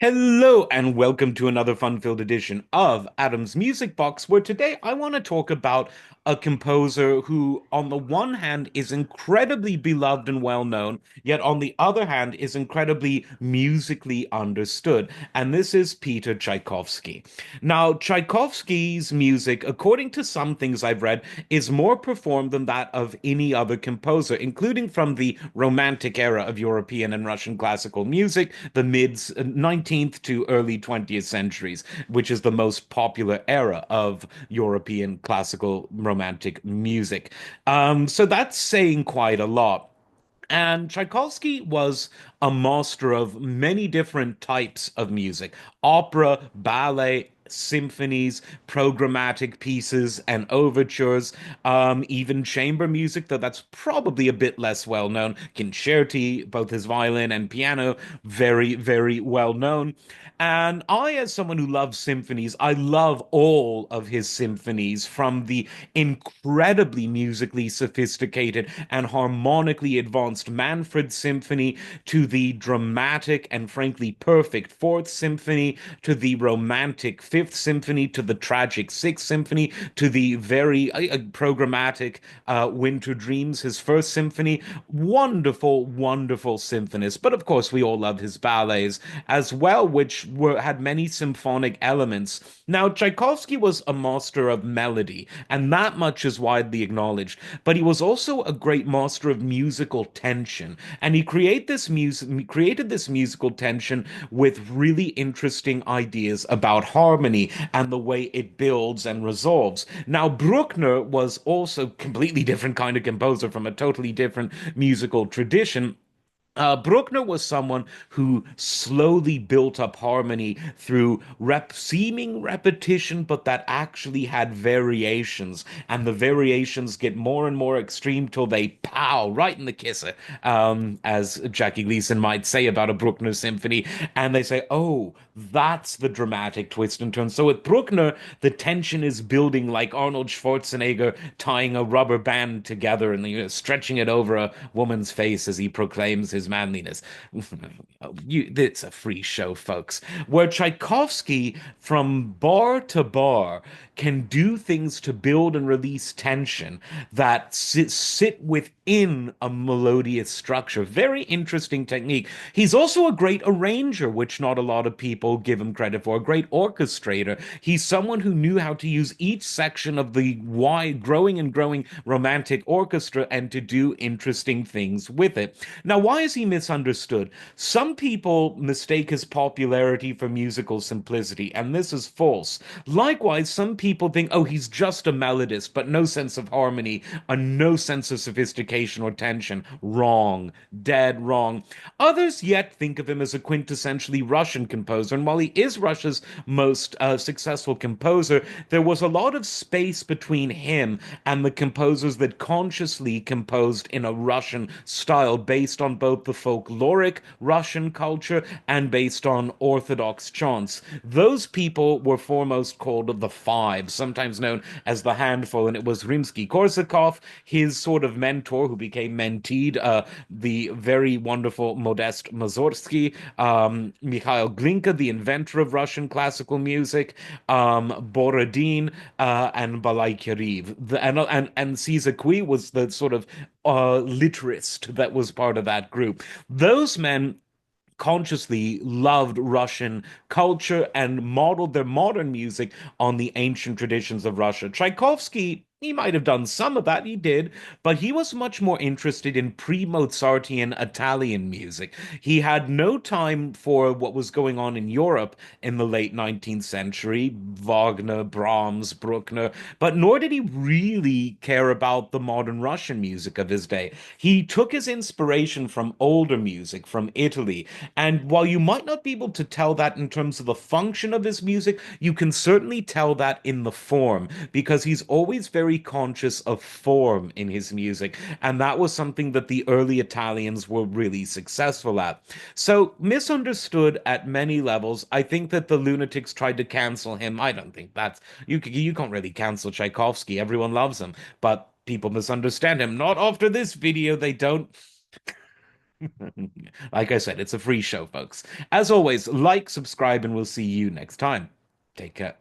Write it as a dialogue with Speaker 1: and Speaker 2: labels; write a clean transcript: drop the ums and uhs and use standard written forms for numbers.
Speaker 1: Hello and welcome to another fun-filled edition of Adam's Music Box, where today I want to talk about a composer who, on the one hand, is incredibly beloved and well-known, yet on the other hand, is incredibly musically understood. And this is Peter Tchaikovsky. Now, Tchaikovsky's music, according to some things I've read, is more performed than that of any other composer, including from the Romantic era of European and Russian classical music, the mid 19th to early 20th centuries, which is the most popular era of European classical romantic music. So that's saying quite a lot. And Tchaikovsky was a master of many different types of music: opera, ballet, symphonies, programmatic pieces, and overtures, even chamber music, though that's probably a bit less well known. Concerti, both his violin and piano, very, very well known. And I, as someone who loves symphonies, I love all of his symphonies, from the incredibly musically sophisticated and harmonically advanced Manfred Symphony to the dramatic and frankly perfect Fourth Symphony to the romantic Fifth Symphony to the tragic Sixth Symphony to the very programmatic Winter Dreams, his First Symphony. Wonderful, wonderful symphonist. But of course, we all love his ballets as well, which had many symphonic elements. Now, Tchaikovsky was a master of melody, and that much is widely acknowledged. But he was also a great master of musical tension, and he created this musical tension with really interesting ideas about harmony and the way it builds and resolves. Now, Bruckner was also a completely different kind of composer from a totally different musical tradition. Bruckner was someone who slowly built up harmony through seeming repetition, but that actually had variations, and the variations get more and more extreme till they pow right in the kisser, as Jackie Gleason might say about a Bruckner symphony, and they say, "Oh, that's the dramatic twist and turn." So with Bruckner, the tension is building like Arnold Schwarzenegger tying a rubber band together and stretching it over a woman's face as he proclaims his manliness. It's a free show, folks. Where Tchaikovsky, from bar to bar, can do things to build and release tension that sit within a melodious structure. Very interesting technique. He's also a great arranger, which not a lot of people give him credit for. A great orchestrator. He's someone who knew how to use each section of the wide, growing and growing romantic orchestra and to do interesting things with it. Now, why is he misunderstood? Some people mistake his popularity for musical simplicity, and this is false. Likewise, some people think, oh, he's just a melodist, but no sense of harmony, no sense of sophistication or tension. Wrong. Dead wrong. Others yet think of him as a quintessentially Russian composer, and while he is Russia's most successful composer, there was a lot of space between him and the composers that consciously composed in a Russian style based on both the folkloric Russian culture and based on Orthodox chants. Those people were foremost called the Five, sometimes known as the Handful, and it was Rimsky-Korsakov, his sort of mentor who became menteed, the very wonderful Modest Mussorgsky, Mikhail Glinka, the inventor of Russian classical music, Borodin, and Balakirev. And Caesar Cui was the sort of literist that was part of that group. Those men consciously loved Russian culture and modeled their modern music on the ancient traditions of Russia. Tchaikovsky, he might have done some of that, he did, but he was much more interested in pre-Mozartian Italian music. He had no time for what was going on in Europe in the late 19th century, Wagner, Brahms, Bruckner, but nor did he really care about the modern Russian music of his day. He took his inspiration from older music, from Italy, and while you might not be able to tell that in terms of the function of his music, you can certainly tell that in the form, because he's always very conscious of form in his music. And that was something that the early Italians were really successful at. So, misunderstood at many levels. I think that the lunatics tried to cancel him. I don't think that's, you can't really cancel Tchaikovsky. Everyone loves him. But people misunderstand him. Not after this video, they don't. Like I said, it's a free show, folks. As always, like, subscribe, and we'll see you next time. Take care.